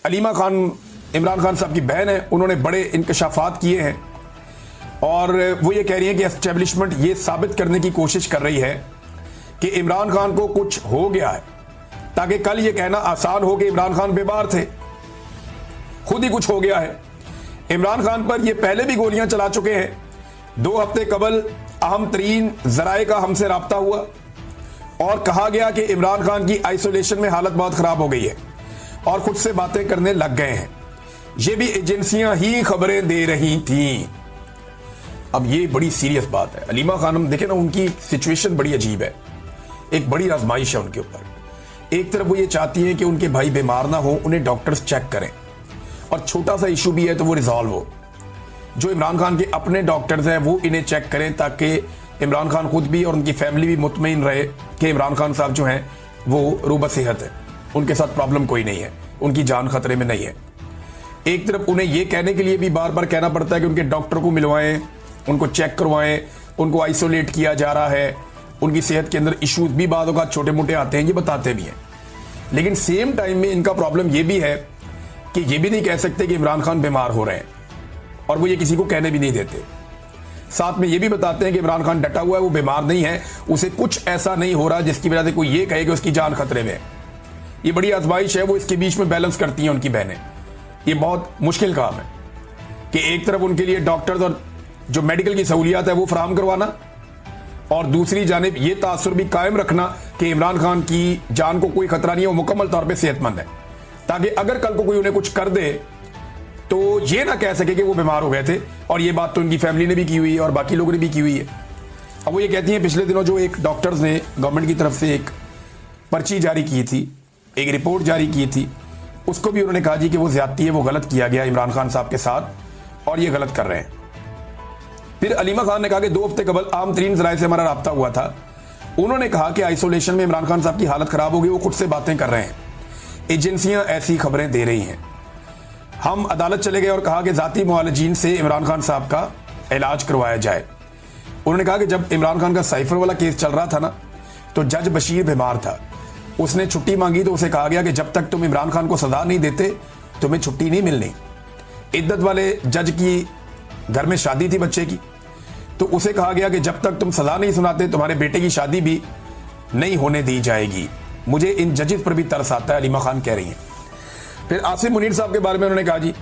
अलीमा खान इमरान खान साहब की बहन है, उन्होंने बड़े इंकशाफात किए हैं और वो ये कह रही है कि एस्टेब्लिशमेंट ये साबित करने की कोशिश कर रही है कि इमरान खान को कुछ हो गया है, ताकि कल ये कहना आसान हो कि इमरान खान बीमार थे, खुद ही कुछ हो गया है। इमरान खान पर ये पहले भी गोलियां चला चुके हैं। 2 हफ्ते कबल अहम तरीन जराए का हमसे राब्ता हुआ और कहा गया कि इमरान खान की आइसोलेशन में हालत बहुत खराब हो गई है और खुद से बातें करने लग गए हैं। ये भी एजेंसियां ही खबरें दे रही थीं। अब ये बड़ी सीरियस बात है। अलीमा खानम देखे ना, उनकी सिचुएशन बड़ी अजीब है, एक बड़ी आजमाइश है उनके ऊपर। एक तरफ वो ये चाहती हैं कि उनके भाई बीमार ना हो, उन्हें डॉक्टर्स चेक करें और छोटा सा इशू भी है तो वो रिजॉल्व हो। जो इमरान खान के अपने डॉक्टर्स हैं वो इन्हें चेक करें ताकि इमरान खान खुद भी और उनकी फैमिली भी मुतमईन रहे कि इमरान खान साहब जो हैं वो रूबा सेहत है, उनके साथ प्रॉब्लम कोई नहीं है, उनकी जान खतरे में नहीं है। एक तरफ उन्हें ये कहने के लिए भी बार बार कहना पड़ता है कि उनके डॉक्टर को मिलवाएं, उनको चेक करवाएं, उनको आइसोलेट किया जा रहा है, उनकी सेहत के अंदर इश्यूज भी बाद होगा छोटे मोटे आते हैं, ये बताते भी हैं। लेकिन सेम टाइम में इनका प्रॉब्लम ये भी है कि ये भी नहीं कह सकते कि इमरान खान बीमार हो रहे हैं और वो ये किसी को कहने भी नहीं देते। साथ में ये भी बताते हैं कि इमरान खान डटा हुआ है, वो बीमार नहीं है, उसे कुछ ऐसा नहीं हो रहा जिसकी वजह से कोई ये कहे कि उसकी जान खतरे में है। ये बड़ी आजमाइश है, वो इसके बीच में बैलेंस करती हैं उनकी बहनें। ये बहुत मुश्किल काम है कि एक तरफ उनके लिए डॉक्टर्स और जो मेडिकल की सहूलियात है वो फराहम करवाना और दूसरी जानिब ये तासुर भी कायम रखना कि इमरान खान की जान को कोई खतरा नहीं है, वो मुकम्मल तौर पर सेहतमंद है, ताकि अगर कल को कोई उन्हें कुछ कर दे तो ये ना कह सके कि वो बीमार हो गए थे। और ये बात तो उनकी फैमिली ने भी की हुई है और बाकी लोगों ने भी की हुई है। अब वो ये कहती हैं पिछले दिनों जो एक डॉक्टर्स ने गवर्नमेंट की तरफ से एक पर्ची जारी की थी, एक रिपोर्ट जारी की थी, उसको भी उन्होंने कहा जी कि वो ज्यादती है, वो गलत किया गया इमरान खान साहब के साथ और ये गलत कर रहे हैं। फिर अलीमा खान ने कहा कि 2 हफ्ते कबल आम तरीन जराए से हमारा राब्ता हुआ था, उन्होंने कहा कि आइसोलेशन में इमरान खान साहब की हालत खराब हो गई, वो खुद से बातें कर रहे हैं, एजेंसियां ऐसी खबरें दे रही हैं। हम अदालत चले गए और कहा कि जाती मुआलजीन से इमरान खान साहब का इलाज करवाया जाए। उन्होंने कहा कि जब इमरान खान का साइफर वाला केस चल रहा था ना, तो जज बशीर बीमार था, उसने छुट्टी मांगी तो उसे कहा गया कि जब तक तुम इमरान खान को सजा नहीं देते तुम्हें छुट्टी नहीं मिलनी। इद्दत वाले जज की घर में शादी थी बच्चे की, तो उसे कहा गया कि जब तक तुम सजा नहीं सुनाते तुम्हारे बेटे की शादी भी नहीं होने दी जाएगी। मुझे इन जजेस पर भी तरस आता है, अलीमा खान कह रही हैं। फिर आसिम मुनीर साहब के बारे में उन्होंने कहा जी,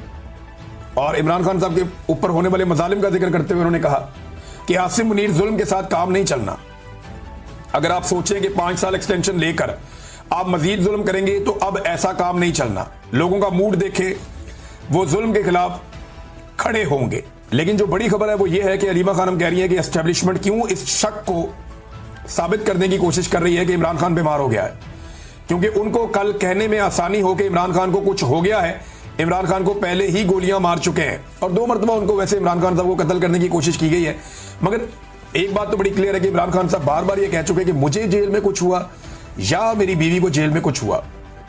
और इमरान खान साहब के ऊपर होने वाले मजालिम का जिक्र करते हुए उन्होंने कहा कि आसिम मुनीर जुल्म के साथ काम नहीं चलना। अगर आप सोचें कि 5 साल एक्सटेंशन लेकर आप मजीद जुल्म करेंगे तो अब ऐसा काम नहीं चलना। लोगों का मूड देखे, वो जुल्म के खिलाफ खड़े होंगे। लेकिन जो बड़ी खबर है वो ये है कि अलीमा खानम कह रही है कि एस्टेब्लिशमेंट क्यों इस शक को साबित करने की कोशिश कर रही है कि इमरान खान बीमार हो गया है, क्योंकि उनको कल कहने में आसानी हो कि इमरान खान को कुछ हो गया है। इमरान खान को पहले ही गोलियां मार चुके हैं और 2 मरतबा उनको वैसे इमरान खान साहब को कत्ल करने की कोशिश की गई है। मगर एक बात तो बड़ी क्लियर है कि इमरान खान साहब बार बार ये कह चुके हैं कि मुझे जेल में कुछ हुआ या मेरी बीवी को जेल में कुछ हुआ,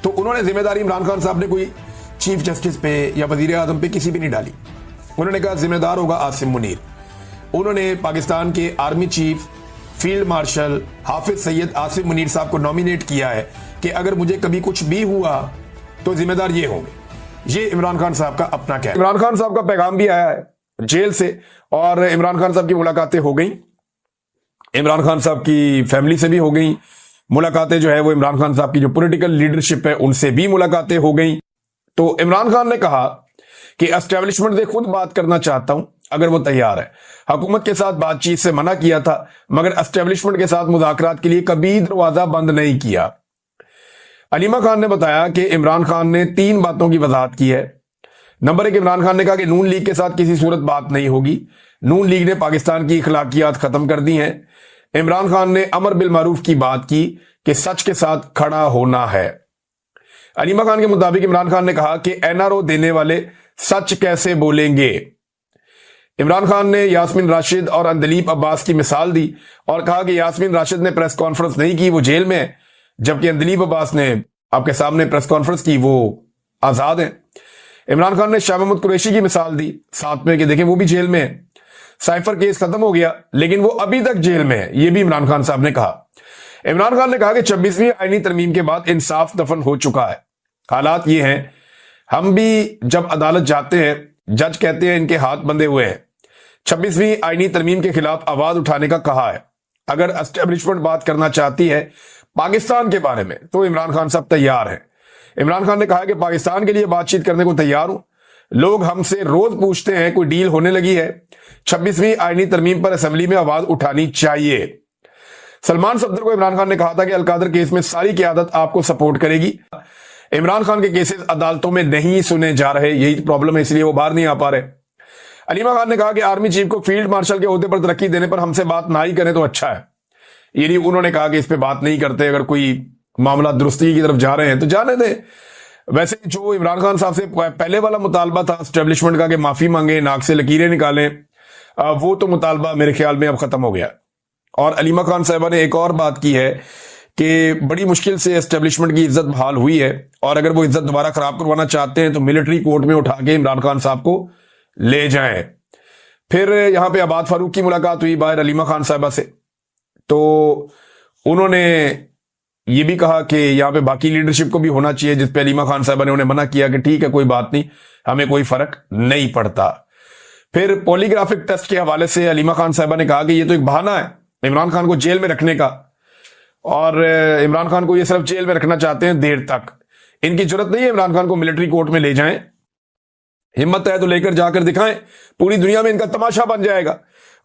तो उन्होंने जिम्मेदारी इमरान खान साहब ने कोई चीफ जस्टिस पे या वजीर आजम पे किसी भी नहीं डाली। उन्होंने कहा जिम्मेदार होगा आसिम मुनीर। उन्होंने पाकिस्तान के आर्मी चीफ फील्ड मार्शल हाफिज सैयद आसिम मुनीर साहब को नॉमिनेट किया है कि अगर मुझे कभी कुछ भी हुआ तो जिम्मेदार ये होंगे। ये इमरान खान साहब का अपना क्या है। इमरान खान साहब का पैगाम भी आया है जेल से और इमरान खान साहब की मुलाकातें हो गई, इमरान खान साहब की फैमिली से भी हो गई मुलाकातें, जो है वो इमरान खान साहब की जो पॉलिटिकल लीडरशिप है उनसे भी मुलाकातें हो गई। तो इमरान खान ने कहा कि एस्टेब्लिशमेंट से खुद बात करना चाहता हूं अगर वो तैयार है। हुकूमत के साथ बातचीत से मना किया था मगर एस्टेब्लिशमेंट के साथ मुज़ाकरात के लिए कभी दरवाजा बंद नहीं किया। अलीमा खान ने बताया कि इमरान खान ने 3 बातों की वजाहत की है। नंबर 1, इमरान खान ने कहा कि नून लीग के साथ किसी सूरत बात नहीं होगी, नून लीग ने पाकिस्तान की अखलाकियात खत्म कर दी हैं। इमरान खान ने अमर बिल मारूफ की बात की कि सच के साथ खड़ा होना है। अलीमा खान के मुताबिक इमरान खान ने कहा कि एनआरओ देने वाले सच कैसे बोलेंगे। इमरान खान ने यास्मीन राशिद और अंदलीब अब्बास की मिसाल दी और कहा कि यास्मीन राशिद ने प्रेस कॉन्फ्रेंस नहीं की, वो जेल में है, जबकि अंदलीब अब्बास ने आपके सामने प्रेस कॉन्फ्रेंस की, वो आजाद हैं। इमरान खान ने शाह महमूद कुरैशी की मिसाल दी साथ में कि देखें वो भी जेल में है, साइफर केस खत्म हो गया लेकिन वो अभी तक जेल में है, ये भी इमरान खान साहब ने कहा। इमरान खान ने कहा कि 26वीं आईनी तरमीम के बाद इंसाफ दफन हो चुका है। हालात ये हैं, हम भी जब अदालत जाते हैं, जज कहते हैं इनके हाथ बंधे हुए हैं। 26वीं आईनी तरमीम के खिलाफ आवाज उठाने का कहा है। अगर एस्टेब्लिशमेंट बात करना चाहती है पाकिस्तान के बारे में तो इमरान खान साहब तैयार हैं। इमरान खान ने कहा कि पाकिस्तान के लिए बातचीत करने को तैयार हूं। लोग हमसे रोज पूछते हैं कोई डील होने लगी है। 26वीं आईनी तरमीम पर असेंबली में आवाज उठानी चाहिए। सलमान सफदर को इमरान खान ने कहा था कि अलकादर केस में सारी क़यादत आपको सपोर्ट करेगी। इमरान खान के केसेस अदालतों में नहीं सुने जा रहे, यही प्रॉब्लम है, इसलिए वो बाहर नहीं आ पा रहे। अलीमा खान ने कहा कि आर्मी चीफ को फील्ड मार्शल के ओहदे पर तरक्की देने पर हमसे बात ना ही करें तो अच्छा है। यानी उन्होंने कहा कि इस पे बात नहीं करते, अगर कोई मामला दुरुस्ती की तरफ जा रहे हैं तो जाने दें। वैसे जो इमरान खान साहब से पहले वाला मुतालबा था एस्टेब्लिशमेंट का कि माफी मांगे, नाक से लकीरें निकालें, वो तो मुतालबा मेरे ख्याल में अब खत्म हो गया। और अलीमा खान साहबा ने एक और बात की है कि बड़ी मुश्किल से एस्टेब्लिशमेंट की इज्जत बहाल हुई है और अगर वो इज्जत दोबारा खराब करवाना चाहते हैं तो मिलिट्री कोर्ट में उठा के इमरान खान साहब को ले जाएं। फिर यहां पे आबाद फारूक की मुलाकात हुई बाहर अलीमा खान साहबा से, तो उन्होंने ये भी कहा कि यहां पे बाकी लीडरशिप को भी होना चाहिए, जिस पे अलीमा खान साहबा ने उन्हें मना किया कि ठीक है कोई बात नहीं, हमें कोई फर्क नहीं पड़ता। फिर पॉलीग्राफिक टेस्ट के हवाले से अलीमा खान साहबा ने कहा कि ये तो एक बहाना है इमरान खान को जेल में रखने का, और इमरान खान को ये सिर्फ जेल में रखना चाहते हैं देर तक। इनकी जरूरत नहीं है इमरान खान को मिलिट्री कोर्ट में ले जाएं, हिम्मत है तो लेकर जाकर दिखाएं, पूरी दुनिया में इनका तमाशा बन जाएगा।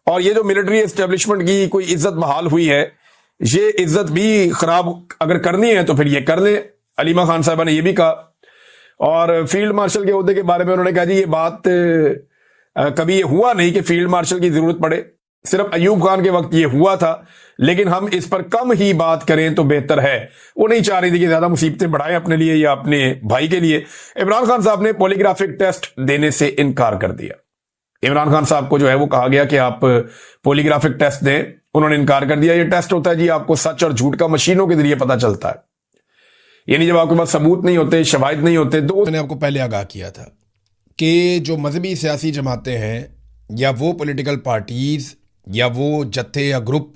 और ये जो मिलिट्री एस्टेब्लिशमेंट की कोई इज्जत बहाल हुई है, ये इज्जत भी खराब अगर करनी है तो फिर ये कर ले। अलीमा खान साहबा ने ये भी कहा। और फील्ड मार्शल के ओहदे के बारे में उन्होंने कहा जी ये बात कभी ये हुआ नहीं कि फील्ड मार्शल की जरूरत पड़े, सिर्फ अयूब खान के वक्त ये हुआ था, लेकिन हम इस पर कम ही बात करें तो बेहतर है। वो नहीं चाह रही थी कि ज्यादा मुसीबतें बढ़ाएं अपने लिए या अपने भाई के लिए। इमरान खान साहब ने पॉलीग्राफिक टेस्ट देने से इनकार कर दिया। इमरान खान साहब को जो है वो कहा गया कि आप पॉलीग्राफिक टेस्ट दें, उन्होंने इनकार कर दिया। ये टेस्ट होता है जी, आपको सच और झूठ का मशीनों के जरिए पता चलता है, यानी जब आपके पास सबूत नहीं होते, शवाहिद नहीं होते। तो मैंने आपको पहले आगाह किया था कि जो मजहबी सियासी जमातें हैं या वो पॉलिटिकल पार्टीज़ या वो जत्थे या ग्रुप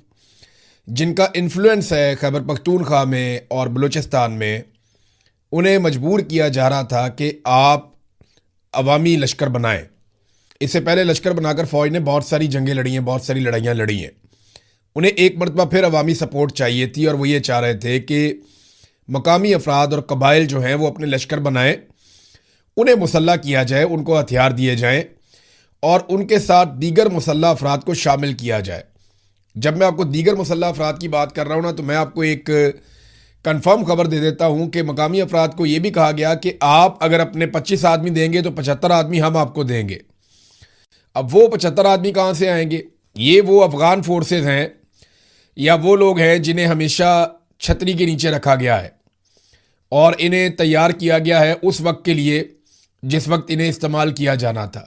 जिनका इन्फ्लुएंस है खैबर पख्तूनख्वा में और बलूचिस्तान में, उन्हें मजबूर किया जा रहा था कि आप अवामी लश्कर बनाएं। इससे पहले लश्कर बनाकर फ़ौज ने बहुत सारी जंगें लड़ी हैं, बहुत सारी लड़ाइयाँ लड़ी हैं। उन्हें एक मरतबा फिर अवामी सपोर्ट चाहिए थी और वो ये चाह रहे थे कि मकामी अफराद और कबाइल जो हैं वो अपने लश्कर बनाएं, उन्हें मुसल्ला किया जाए, उनको हथियार दिए जाएं और उनके साथ दीगर मुसल्ला अफराद को शामिल किया जाए। जब मैं आपको दीगर मुसल्ला अफराद की बात कर रहा हूँ ना, तो मैं आपको एक कंफर्म खबर दे देता हूँ कि मकामी अफराद को ये भी कहा गया कि आप अगर अपने 25 आदमी देंगे तो 75 आदमी हम आपको देंगे। अब वो 75 आदमी कहाँ से आएंगे? ये वो अफगान फोर्सेस हैं या वो लोग हैं जिन्हें हमेशा छतरी के नीचे रखा गया है और इन्हें तैयार किया गया है उस वक्त के लिए जिस वक्त इन्हें इस्तेमाल किया जाना था।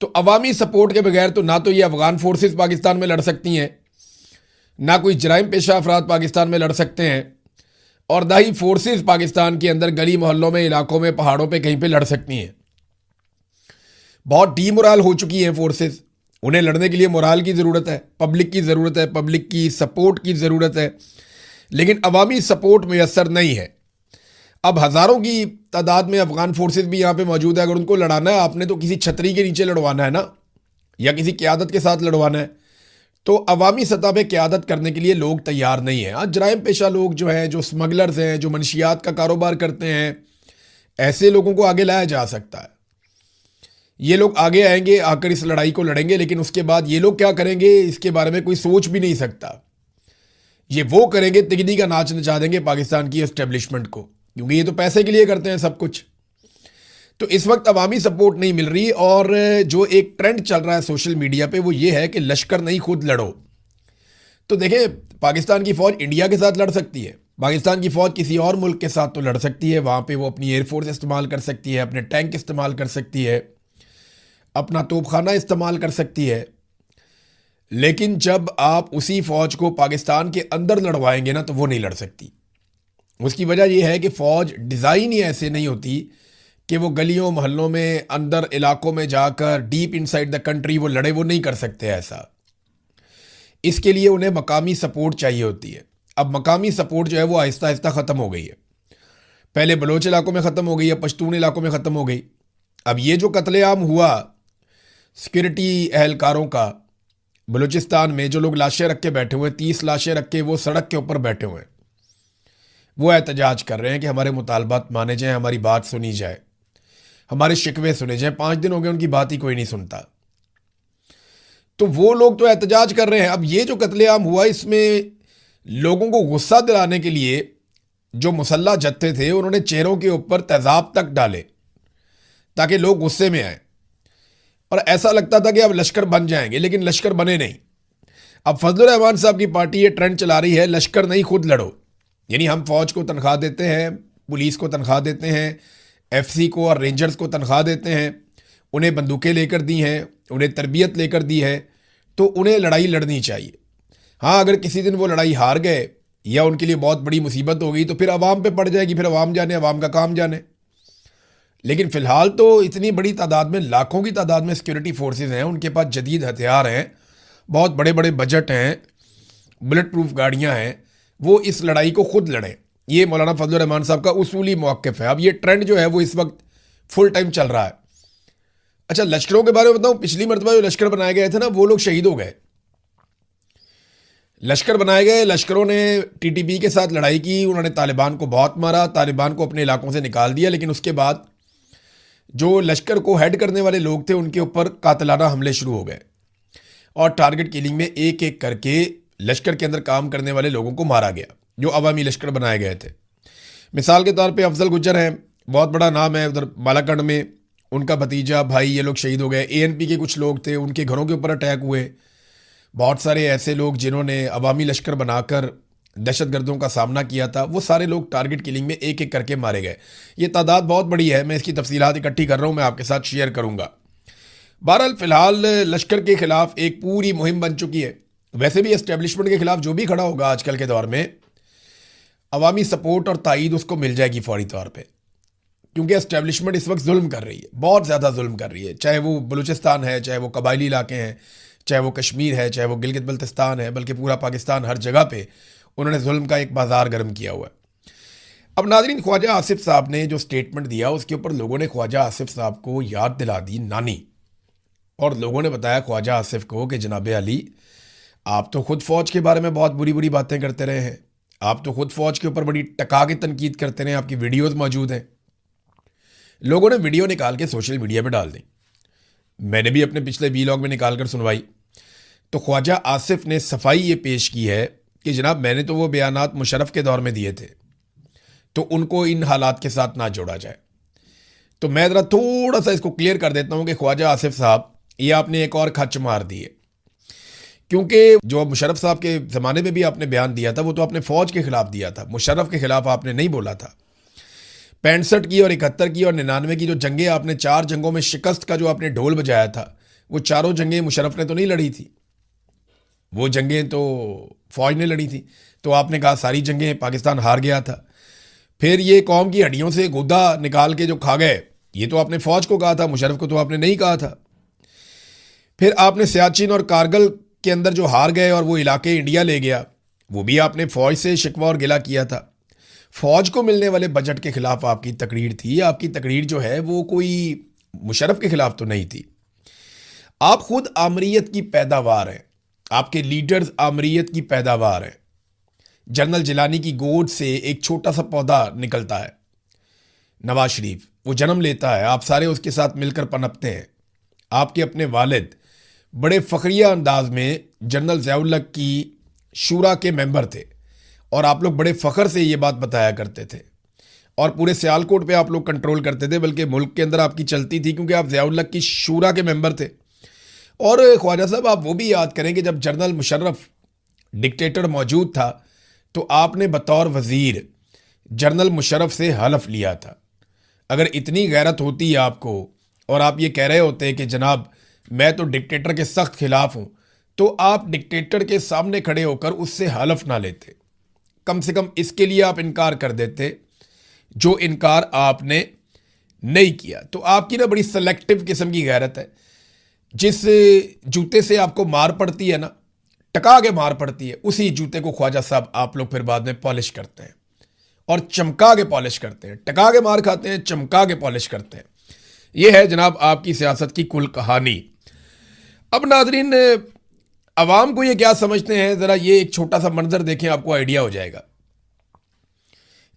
तो अवामी सपोर्ट के बगैर तो ना तो ये अफगान फोर्सेस पाकिस्तान में लड़ सकती हैं, ना कोई जराइम पेशा अफराद पाकिस्तान में लड़ सकते हैं, और ना ही फोर्सेस पाकिस्तान के अंदर गली मोहल्लों में, इलाकों में, पहाड़ों पे कहीं पे लड़ सकती हैं। बहुत डीमोरल हो चुकी हैं फोर्सेस। उन्हें लड़ने के लिए मोराल की ज़रूरत है, पब्लिक की ज़रूरत है, पब्लिक की सपोर्ट की ज़रूरत है, लेकिन अवामी सपोर्ट मैसर नहीं है। अब हज़ारों की तादाद में अफगान फोर्सेस भी यहाँ पे मौजूद है। अगर उनको लड़ाना है, आपने तो किसी छतरी के नीचे लड़वाना है ना, या किसी क़यादत के साथ लड़वाना है, तो अवामी सतह पे क़यादत करने के लिए लोग तैयार नहीं हैं। आज जराइम पेशा लोग जो हैं, जो स्मगलर्स हैं, जो मनशियात का कारोबार करते हैं, ऐसे लोगों को आगे लाया जा सकता है। ये लोग आगे आएंगे, आकर इस लड़ाई को लड़ेंगे, लेकिन उसके बाद ये लोग क्या करेंगे इसके बारे में कोई सोच भी नहीं सकता। ये वो करेंगे, तिगड़ी का नाच नचा देंगे पाकिस्तान की एस्टेब्लिशमेंट को, क्योंकि ये तो पैसे के लिए करते हैं सब कुछ। तो इस वक्त अवामी सपोर्ट नहीं मिल रही, और जो एक ट्रेंड चल रहा है सोशल मीडिया पे वो ये है कि लश्कर नहीं, खुद लड़ो। तो देखें, पाकिस्तान की फ़ौज इंडिया के साथ लड़ सकती है, पाकिस्तान की फ़ौज किसी और मुल्क के साथ तो लड़ सकती है। वहाँ पे वो अपनी एयरफोर्स इस्तेमाल कर सकती है, अपने टैंक इस्तेमाल कर सकती है, अपना तोपखाना इस्तेमाल कर सकती है। लेकिन जब आप उसी फ़ौज को पाकिस्तान के अंदर लड़वाएंगे ना, तो वो नहीं लड़ सकती। उसकी वजह यह है कि फ़ौज डिज़ाइन ही ऐसे नहीं होती कि वो गलियों मोहल्लों में, अंदर इलाकों में जाकर डीप इनसाइड द कंट्री वो लड़े। वो नहीं कर सकते ऐसा। इसके लिए उन्हें मकामी सपोर्ट चाहिए होती है। अब मकामी सपोर्ट जो है वो आहिस्ता आहिस्ता ख़त्म हो गई है। पहले बलोच इलाकों में ख़त्म हो गई, अब पश्तून इलाकों में ख़त्म हो गई। अब ये जो कत्लेआम हुआ सिक्योरिटी एहलकारों का बलूचिस्तान में, जो लोग लाशें रख के बैठे हुए हैं, 30 लाशें रख के वो सड़क के ऊपर बैठे हुए हैं, वो एहतजाज कर रहे हैं कि हमारे मुतालबात माने जाएं, हमारी बात सुनी जाए, हमारे शिकवे सुने जाएं। 5 दिन हो गए उनकी बात ही कोई नहीं सुनता। तो वो लोग तो एहतजाज कर रहे हैं। अब ये जो कत्लेआम हुआ, इसमें लोगों को गुस्सा दिलाने के लिए जो मुसल्ला जत्थे थे उन्होंने चेहरों के ऊपर तेजाब तक डाले ताकि लोग गुस्से में आए, और ऐसा लगता था कि अब लश्कर बन जाएंगे, लेकिन लश्कर बने नहीं। अब फजलुर रहमान साहब की पार्टी ये ट्रेंड चला रही है, लश्कर नहीं खुद लड़ो। यानी हम फौज को तनख्वाह देते हैं, पुलिस को तनख्वाह देते हैं, एफसी को और रेंजर्स को तनख्वाह देते हैं, उन्हें बंदूकें लेकर दी हैं, उन्हें तरबियत लेकर दी है, तो उन्हें लड़ाई लड़नी चाहिए। हाँ, अगर किसी दिन वो लड़ाई हार गए या उनके लिए बहुत बड़ी मुसीबत हो गई तो फिर अवाम पे पड़ जाएगी, फिर अवाम जाने, अवाम का काम जाने। लेकिन फ़िलहाल तो इतनी बड़ी तादाद में, लाखों की तादाद में सिक्योरिटी फोर्सेस हैं, उनके पास जदीद हथियार हैं, बहुत बड़े बड़े बजट हैं, बुलेट प्रूफ गाड़ियाँ हैं, वो इस लड़ाई को खुद लड़ें। ये मौलाना फजलुर रहमान साहब का उसूली मौक़िफ़ है। अब ये ट्रेंड जो है वो इस वक्त फुल टाइम चल रहा है। अच्छा, लश्करों के बारे में बताऊँ, पिछली मरतबा जो लश्कर बनाए गए थे ना, वो लोग शहीद हो गए। लश्कर बनाए गए, लश्करों ने टीटीपी के साथ लड़ाई की, उन्होंने तालिबान को बहुत मारा, तालिबान को अपने इलाकों से निकाल दिया, लेकिन उसके बाद जो लश्कर को हेड करने वाले लोग थे उनके ऊपर कातलाना हमले शुरू हो गए और टारगेट किलिंग में एक एक करके लश्कर के अंदर काम करने वाले लोगों को मारा गया जो अवामी लश्कर बनाए गए थे। मिसाल के तौर पे अफजल गुज्जर हैं, बहुत बड़ा नाम है उधर बालाकंड में, उनका भतीजा भाई ये लोग शहीद हो गए। एएनपी के कुछ लोग थे, उनके घरों के ऊपर अटैक हुए। बहुत सारे ऐसे लोग जिन्होंने अवामी लश्कर बनाकर दहशतगर्दों का सामना किया था, वो सारे लोग टारगेट किलिंग में एक एक करके मारे गए। ये तादाद बहुत बड़ी है, मैं इसकी तफसीलात इकट्ठी कर रहा हूँ, मैं आपके साथ शेयर करूँगा। बहरहाल फ़िलहाल लश्कर के ख़िलाफ़ एक पूरी मुहिम बन चुकी है। वैसे भी एस्टेब्लिशमेंट के ख़िलाफ़ जो भी खड़ा होगा आजकल के दौर में, अवामी सपोर्ट और तायीद उसको मिल जाएगी फ़ौरी तौर पर, क्योंकि एस्टेब्लिशमेंट इस वक्त जुल्म कर रही है, बहुत ज़्यादा जुल्म कर रही है। चाहे वो बलूचिस्तान है, चाहे वो कबायली इलाके हैं, चाहे वो कश्मीर है, चाहे वो गिलगित बल्तिस्तान है, बल्कि पूरा पाकिस्तान, हर जगह पे उन्होंने जुल्म का एक बाजार गर्म किया हुआ है। अब नाज़रीन, ख्वाजा आसिफ साहब ने जो स्टेटमेंट दिया उसके ऊपर लोगों ने ख्वाजा आसिफ साहब को याद दिला दी नानी, और लोगों ने बताया ख्वाजा आसिफ को कि जनाब अली, आप तो खुद फ़ौज के बारे में बहुत बुरी बुरी बातें करते रहे हैं, आप तो खुद फ़ौज के ऊपर बड़ी टका के तनकीद करते रहे, आपकी वीडियोज़ मौजूद हैं। लोगों ने वीडियो निकाल के सोशल मीडिया पर डाल दी, मैंने भी अपने पिछले वीलॉग में निकाल कर सुनवाई। तो ख्वाजा आसिफ ने सफाई ये पेश की है कि जनाब, मैंने तो वो बयानात मुशर्रफ के दौर में दिए थे, तो उनको इन हालात के साथ ना जोड़ा जाए। तो मैं ज़रा थोड़ा सा इसको क्लियर कर देता हूँ कि ख्वाजा आसिफ साहब, ये आपने एक और खच मार दी है, क्योंकि जो मुशर्रफ साहब के ज़माने में भी आपने बयान दिया था वो तो आपने फ़ौज के ख़िलाफ़ दिया था, मुशर्रफ के ख़िलाफ़ आपने नहीं बोला था। 65 की और 71 की और 99 की जो जंगें आपने, 4 जंगों में शिकस्त का जो आपने ढोल बजाया था, वो चारों जंगें मुशर्रफ ने तो नहीं लड़ी थी, वो जंगें तो फ़ौज ने लड़ी थी। तो आपने कहा सारी जंगें पाकिस्तान हार गया था। फिर ये कौम की हड्डियों से गुदा निकाल के जो खा गए, ये तो आपने फ़ौज को कहा था, मुशर्रफ को तो आपने नहीं कहा था। फिर आपने सियाचिन और कारगिल के अंदर जो हार गए और वो इलाके इंडिया ले गया, वो भी आपने फ़ौज से शिकवा और गिला किया था। फ़ौज को मिलने वाले बजट के ख़िलाफ़ आपकी तकरीर थी। आपकी तकरीर जो है वो कोई मुशर्रफ के ख़िलाफ़ तो नहीं थी। आप खुद आमरीत की पैदावार हैं, आपके लीडर्स आमरीत की पैदावार हैं। जनरल जिलानी की गोद से एक छोटा सा पौधा निकलता है, नवाज शरीफ, वो जन्म लेता है, आप सारे उसके साथ मिलकर पनपते हैं। आपके अपने वालिद बड़े फ़ख्रिया अंदाज में जनरल ज़ियाउल हक की शूरा के मेंबर थे, और आप लोग बड़े फ़ख्र से ये बात बताया करते थे, और पूरे सियालकोट पे आप लोग कंट्रोल करते थे, बल्कि मुल्क के अंदर आपकी चलती थी, क्योंकि आप ज़ियाउल हक की शूरा के मेंबर थे। और ख्वाजा साहब, आप वो भी याद करें कि जब जनरल मुशर्रफ डिक्टेटर मौजूद था तो आपने बतौर वज़ीर जनरल मुशर्रफ से हलफ लिया था। अगर इतनी गैरत होती आपको और आप ये कह रहे होते कि जनाब मैं तो डिक्टेटर के सख्त खिलाफ हूँ, तो आप डिक्टेटर के सामने खड़े होकर उससे हलफ ना लेते, कम से कम इसके लिए आप इनकार कर देते, जो इनकार आपने नहीं किया। तो आपकी ना बड़ी सेलेक्टिव किस्म की गैरत है। जिस जूते से आपको मार पड़ती है ना, टका के मार पड़ती है, उसी जूते को ख्वाजा साहब आप लोग फिर बाद में पॉलिश करते हैं, और चमका के पॉलिश करते हैं, टका के मार खाते हैं, चमका के पॉलिश करते हैं। यह है जनाब आपकी सियासत की कुल कहानी। अब नाजरीन, अवाम को ये क्या समझते हैं, ज़रा ये एक छोटा सा मंजर देखें, आपको आइडिया हो जाएगा।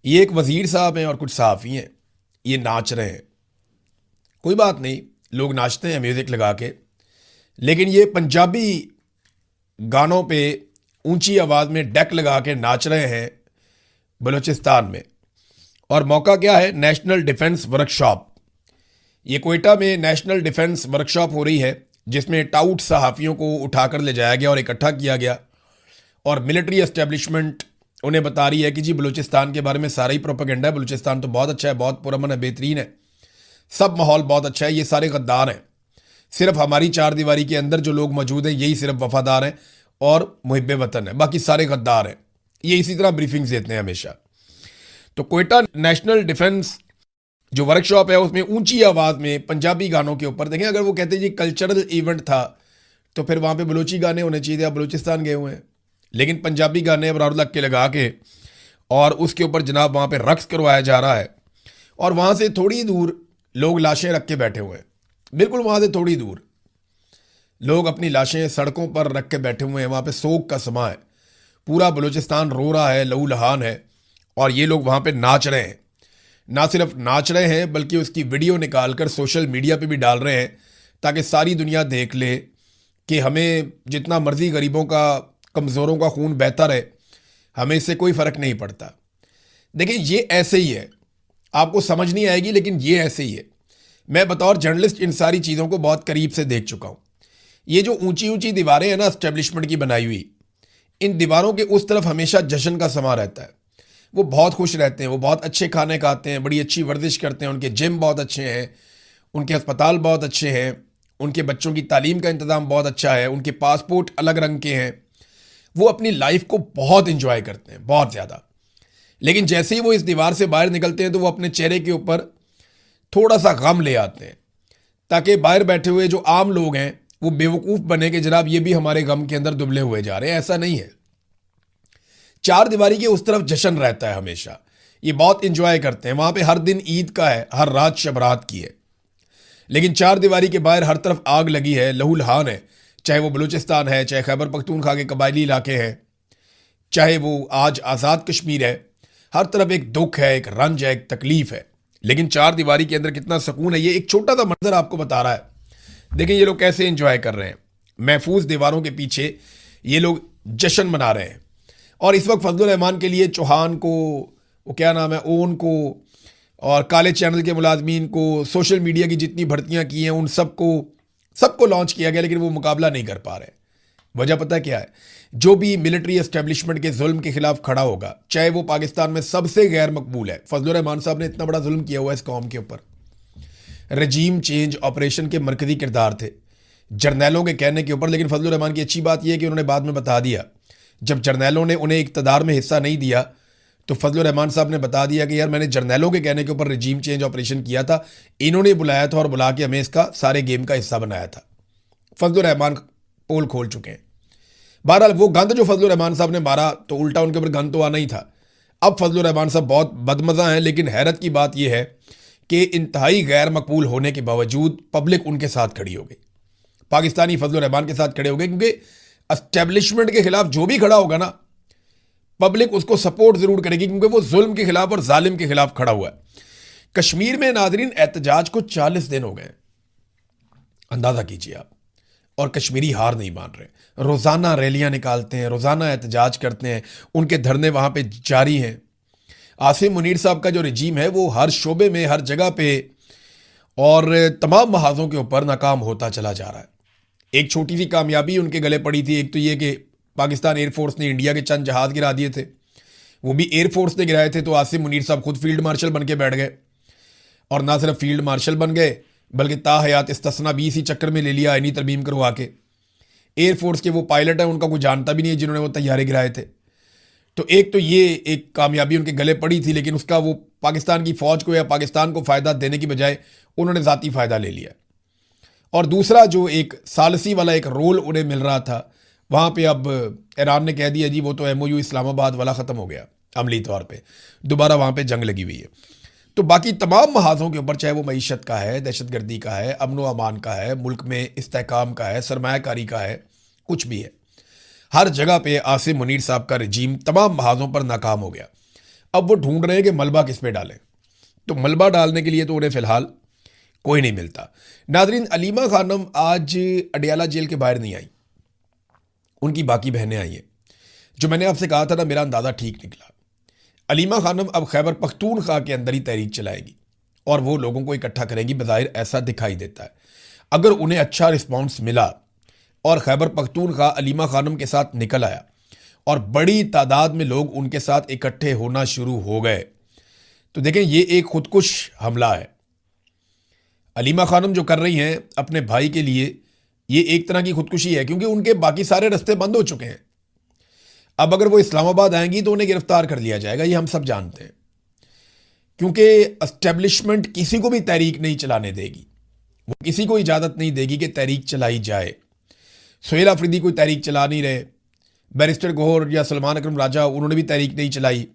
ये एक वजीर साहब हैं और कुछ सहाफ़ी हैं, ये नाच रहे हैं। कोई बात नहीं, लोग नाचते हैं म्यूज़िक लगा के, लेकिन ये पंजाबी गानों पे ऊंची आवाज़ में डेक लगा के नाच रहे हैं बलूचिस्तान में। और मौका क्या है, नेशनल डिफेंस वर्कशॉप। ये कोयटा में नेशनल डिफेंस वर्कशॉप हो रही है, जिसमें टाउट सहाफ़ियों को उठाकर ले जाया गया और इकट्ठा किया गया, और मिलिट्री एस्टेब्लिशमेंट उन्हें बता रही है कि जी बलूचिस्तान के बारे में सारा ही प्रोपेगेंडा है, बलूचिस्तान तो बहुत अच्छा है, बहुत पुरअमन है, बेहतरीन है, सब माहौल बहुत अच्छा है, ये सारे गद्दार हैं, सिर्फ हमारी चार दीवारी के अंदर जो लोग मौजूद हैं यही सिर्फ वफादार हैं और मुहिब्बे वतन है, बाकी सारे गद्दार हैं। ये इसी तरह ब्रीफिंग्स देते हैं हमेशा। तो कोयटा नेशनल डिफेंस जो वर्कशॉप है उसमें ऊंची आवाज़ में पंजाबी गानों के ऊपर, देखें अगर वो कहते हैं जी कल्चरल इवेंट था तो फिर वहाँ पे बलूची गाने होने चाहिए, आप बलूचिस्तान गए हुए हैं, लेकिन पंजाबी गाने बराबर लग के लगा के और उसके ऊपर जनाब वहाँ पे रक्स करवाया जा रहा है। और वहाँ से थोड़ी दूर लोग लाशें रख के बैठे हुए हैं, बिल्कुल वहाँ से थोड़ी दूर लोग अपनी लाशें सड़कों पर रख के बैठे हुए हैं। वहाँ पे सोग का समा है, पूरा बलूचिस्तान रो रहा है, लहू लहान है, और ये लोग वहाँ पे नाच रहे हैं। ना सिर्फ नाच रहे हैं बल्कि उसकी वीडियो निकाल कर सोशल मीडिया पे भी डाल रहे हैं, ताकि सारी दुनिया देख ले कि हमें जितना मर्जी गरीबों का, कमज़ोरों का खून बहता रहे, हमें इससे कोई फ़र्क नहीं पड़ता। देखिए ये ऐसे ही है, आपको समझ नहीं आएगी लेकिन ये ऐसे ही है। मैं बतौर जर्नलिस्ट इन सारी चीज़ों को बहुत करीब से देख चुका हूँ। ये जो ऊंची ऊंची दीवारें हैं ना एस्टेब्लिशमेंट की बनाई हुई, इन दीवारों के उस तरफ हमेशा जश्न का समा रहता है। वो बहुत खुश रहते हैं, वो बहुत अच्छे खाने खाते हैं, बड़ी अच्छी वर्जिश करते हैं, उनके जिम बहुत अच्छे हैं, उनके अस्पताल बहुत अच्छे हैं, उनके बच्चों की तालीम का इंतज़ाम बहुत अच्छा है, उनके पासपोर्ट अलग रंग के हैं। वो अपनी लाइफ को बहुत इंजॉय करते हैं, बहुत ज़्यादा। लेकिन जैसे ही वो इस दीवार से बाहर निकलते हैं तो वो अपने चेहरे के ऊपर थोड़ा सा गम ले आते हैं, ताकि बाहर बैठे हुए जो आम लोग हैं वो बेवकूफ़ बने कि जनाब ये भी हमारे गम के अंदर दुबले हुए जा रहे हैं। ऐसा नहीं है, चार दीवारी के उस तरफ जश्न रहता है हमेशा, ये बहुत इंजॉय करते हैं। वहाँ पे हर दिन ईद का है, हर रात शबरात की है, लेकिन चार दीवारी के बाहर हर तरफ आग लगी है, लहू लहान है, चाहे वो बलूचिस्तान है, चाहे खैबर पख्तूनख्वा के कबायली इलाके हैं, चाहे वो आज आज़ाद कश्मीर है, हर तरफ एक दुख है, एक रंज है, एक तकलीफ है। लेकिन चार दीवारी के अंदर कितना सुकून है, ये एक छोटा सा मंजर आपको बता रहा है। देखें ये लोग कैसे एंजॉय कर रहे हैं, महफूज दीवारों के पीछे ये लोग जश्न मना रहे हैं। और इस वक्त फजलुर रहमान के लिए चौहान को, वो क्या नाम है, ओन को, और काले चैनल के मुलाजमीन को, सोशल मीडिया की जितनी भर्तियां की हैं उन सबको लॉन्च किया गया, लेकिन वो मुकाबला नहीं कर पा रहे। वजह पता क्या है, जो भी मिलिट्री एस्टेब्लिशमेंट के जुल्म के खिलाफ खड़ा होगा, चाहे वो पाकिस्तान में सबसे गैर मकबूल है, फजलुर रहमान साहब ने इतना बड़ा जुल्म किया हुआ है इस कौम के ऊपर, रजीम चेंज ऑपरेशन के मरकजी किरदार थे जर्नैलों के कहने के ऊपर। लेकिन फजलुर रहमान की अच्छी बात यह है कि उन्होंने बाद में बता दिया, जब जर्नैलों ने उन्हें इक़्तिदार में हिस्सा नहीं दिया तो फजलुर रहमान साहब ने बता दिया कि यार मैंने जर्नैलों के कहने के ऊपर रजीम चेंज ऑपरेशन किया था, इन्होंने बुलाया था और बुला के हमें इसका सारे गेम का हिस्सा बनाया था। फजलुर रहमान पोल खोल चुके हैं। बहरहाल वो गंद जो फजलुर रहमान साहब ने मारा तो उल्टा उनके ऊपर गंद तो आना ही था। अब फजलुर रहमान साहब बहुत बदमज़ा हैं, लेकिन हैरत की बात यह है कि इंतहाई गैर मकबूल होने के बावजूद पब्लिक उनके साथ खड़ी हो गई, पाकिस्तानी फजलुर रहमान के साथ खड़े हो गए, क्योंकि एस्टेब्लिशमेंट के खिलाफ जो भी खड़ा होगा ना, पब्लिक उसको सपोर्ट जरूर करेगी, क्योंकि वो जुल्म के खिलाफ और जालिम के खिलाफ खड़ा हुआ है। कश्मीर में नाजरीन एहतजाज को 40 दिन हो गए, अंदाजा कीजिए आप, और कश्मीरी हार नहीं मान रहे। रोजाना रैलियां निकालते हैं, रोजाना एहतजाज करते हैं, उनके धरने वहां पे जारी हैं। आसिम मुनीर साहब का जो रजीम है वो हर शोबे में, हर जगह पे और तमाम महाजों के ऊपर नाकाम होता चला जा रहा है। एक छोटी सी कामयाबी उनके गले पड़ी थी, एक तो ये कि पाकिस्तान एयरफोर्स ने इंडिया के चंद जहाज़ गिरा दिए थे, वो भी एयरफोर्स ने गिराए थे, तो आसिम मुनीर साहब खुद फील्ड मार्शल बन के बैठ गए, और ना सिर्फ फील्ड मार्शल बन गए बल्कि ताहयात इस्तिस्ना भी इसी चक्कर में ले लिया, इन्हीं तरमीम करवा के। एयरफोर्स के वो पायलट हैं, उनका कोई जानता भी नहीं है जिन्होंने वो तैयारे गिराए थे। तो एक तो ये एक कामयाबी उनके गले पड़ी थी, लेकिन उसका वो पाकिस्तान की फ़ौज को या पाकिस्तान को फ़ायदा देने की बजाय उन्होंने ज़ाती फ़ायदा ले लिया। और दूसरा जो एक सालसी वाला एक रोल उन्हें मिल रहा था, वहाँ पे अब ईरान ने कह दिया जी वो तो MOU इस्लामाबाद वाला ख़त्म हो गया। अमली तौर पे दोबारा वहाँ पे जंग लगी हुई है। तो बाकी तमाम महाजों के ऊपर, चाहे वो मईशत का है, दहशतगर्दी का है, अमन व अमान का है, मुल्क में इस्तेहकाम का है, सरमायाकारी का है, कुछ भी है, हर जगह पे आसिम मुनीर साहब का रजीम तमाम महाजों पर नाकाम हो गया। अब वो ढूंढ रहे हैं कि मलबा किस पे डालें। तो मलबा डालने के लिए तो उन्हें फ़िलहाल कोई नहीं मिलता। नादरीन, अलीमा खानम आज अडियाला जेल के बाहर नहीं आई, उनकी बाकी बहनें आई हैं। जो मैंने आपसे कहा था ना, मेरा अंदाज़ा ठीक निकला। अलीमा खानम अब खैबर पख्तूनख्वा के अंदर ही तहरीक चलाएगी और वो लोगों को इकट्ठा करेंगी, बज़ाहिर ऐसा दिखाई देता है। अगर उन्हें अच्छा रिस्पॉन्स मिला और खैबर पख्तूनख्वा अलीमा खानम के साथ निकल आया और बड़ी तादाद में लोग उनके साथ इकट्ठे होना शुरू हो गए, तो देखें ये एक खुदकुश हमला है। अलीमा खानम जो कर रही हैं अपने भाई के लिए, ये एक तरह की खुदकुशी है, क्योंकि उनके बाकी सारे रास्ते बंद हो चुके हैं। अब अगर वो इस्लामाबाद आएंगी तो उन्हें गिरफ्तार कर लिया जाएगा, ये हम सब जानते हैं, क्योंकि एस्टेब्लिशमेंट किसी को भी तहरीक नहीं चलाने देगी। वो किसी को इजाज़त नहीं देगी कि तहरीक चलाई जाए। सुहेल अफरीदी कोई तहरीक चला नहीं रहे, बैरिस्टर गौहर या सलमान अकरम राजा, उन्होंने भी तहरीक नहीं चलाई।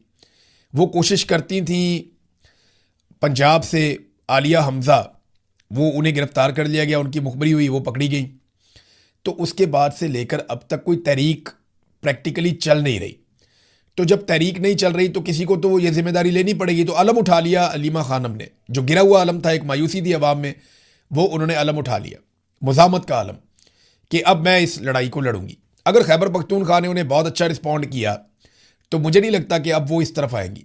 वो कोशिश करती थी पंजाब से आलिया हमज़ा, वो उन्हें गिरफ्तार कर लिया गया, उनकी मुखबरी हुई, वो पकड़ी गई। तो उसके बाद से लेकर अब तक कोई तहरीक प्रैक्टिकली चल नहीं रही। तो जब तहरीक नहीं चल रही तो किसी को तो ये जिम्मेदारी लेनी पड़ेगी। तो अलम उठा लिया अलीमा खानम ने, जो गिरा हुआ अलम था, एक मायूसी थी अवाम में, वो उन्होंने अलम उठा लिया, मुजामत का अलम, कि अब मैं इस लड़ाई को लड़ूंगी। अगर खैबर पख्तूनख्वा ने उन्हें बहुत अच्छा रिस्पॉन्ड किया तो मुझे नहीं लगता कि अब वो इस तरफ आएंगी।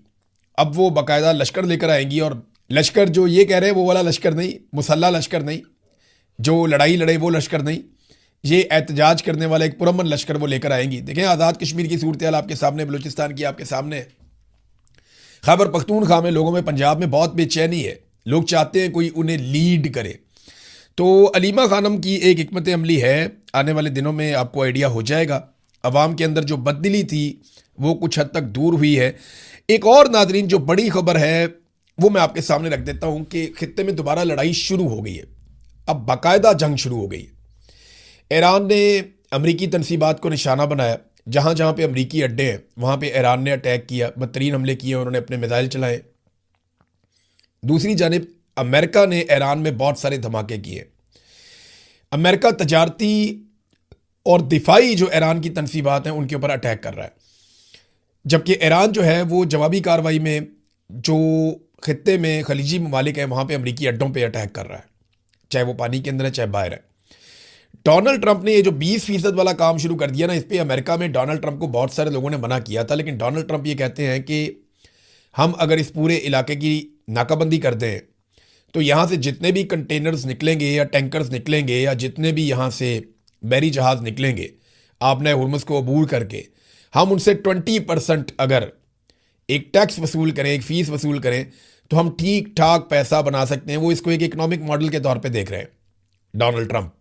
अब वो बाकायदा लश्कर लेकर आएंगी, और लश्कर जो ये कह रहे हैं वो वाला लश्कर नहीं, मुसल्ला लश्कर नहीं, जो लड़ाई लड़े वो लश्कर नहीं, ये एहतजाज करने वाला एक पुरअमन लश्कर वो लेकर आएंगी। देखें, आज़ाद कश्मीर की सूरत हाल आपके सामने, बलूचिस्तान की आपके सामने, खैबर पख्तूनख्वा में लोगों में, पंजाब में बहुत बेचैनी है, लोग चाहते हैं कोई उन्हें लीड करे। तो अलीमा खानम की एक हिकमत अमली है, आने वाले दिनों में आपको आइडिया हो जाएगा। अवाम के अंदर जो बददिली थी वो कुछ हद तक दूर हुई है। एक और नाजरीन जो बड़ी खबर है वो मैं आपके सामने रख देता हूँ कि खित्ते में दोबारा लड़ाई शुरू हो गई है, अब बाकायदा जंग शुरू हो गई है। ईरान ने अमरीकी तनसीबात को निशाना बनाया, जहाँ जहाँ पे अमरीकी अड्डे हैं वहाँ पे ईरान ने अटैक किया, बदतरीन हमले किए, उन्होंने अपने मिसाइल चलाए। दूसरी जानिब अमेरिका ने ईरान में बहुत सारे धमाके किए। अमेरिका तजारती और दिफाई जो ईरान की तनसीबात हैं उनके ऊपर अटैक कर रहा है, जबकि ईरान जो है वो जवाबी कार्रवाई में जो खित्ते में खलीजी ममालिक हैं वहाँ पे अमरीकी अड्डों पे अटैक कर रहा है, चाहे वो पानी के अंदर है चाहे बाहर है। डोनाल्ड ट्रंप ने ये जो 20% वाला काम शुरू कर दिया ना, इस पर अमेरिका में डोनाल्ड ट्रंप को बहुत सारे लोगों ने मना किया था, लेकिन डोनाल्ड ट्रंप ये कहते हैं कि हम अगर इस पूरे इलाके की नाकाबंदी कर दें तो यहाँ से जितने भी कंटेनर्स निकलेंगे या टैंकर्स निकलेंगे या जितने भी यहाँ से बहरी जहाज़ निकलेंगे आपने हुर्मुज़ को अबूर करके, हम उनसे 20% अगर एक टैक्स वसूल करें, एक फ़ीस वसूल करें, तो हम ठीक ठाक पैसा बना सकते हैं। वो इसको एक इकोनॉमिक मॉडल के तौर पे देख रहे हैं डोनाल्ड ट्रंप।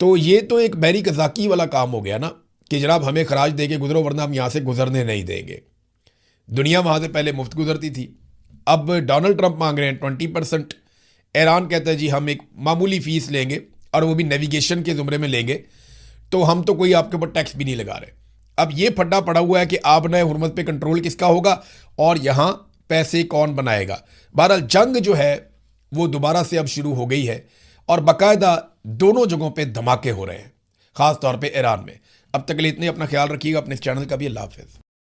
तो ये तो एक बहरी कज़ाकी वाला काम हो गया ना कि जनाब हमें खराज दे के गुजरो वरना हम यहाँ से गुजरने नहीं देंगे। दुनिया वहाँ से पहले मुफ्त गुजरती थी, अब डोनाल्ड ट्रंप मांग रहे हैं 20%। ईरान कहता है जी हम एक मामूली फ़ीस लेंगे और वो भी नेविगेशन के ज़ुमरे में लेंगे, तो हम तो कोई आपके ऊपर टैक्स भी नहीं लगा रहे। अब ये फड्डा पड़ा हुआ है कि आपने हुर्मुज़ पे कंट्रोल किसका होगा और यहाँ पैसे कौन बनाएगा। बहरहाल जंग जो है वो दोबारा से अब शुरू हो गई है और बाकायदा दोनों जगहों पे धमाके हो रहे हैं, ख़ास तौर पे ईरान में। अब तक के लिए इतने, अपना ख्याल रखिएगा, अपने इस चैनल का भी। अल्लाह हाफ़िज़।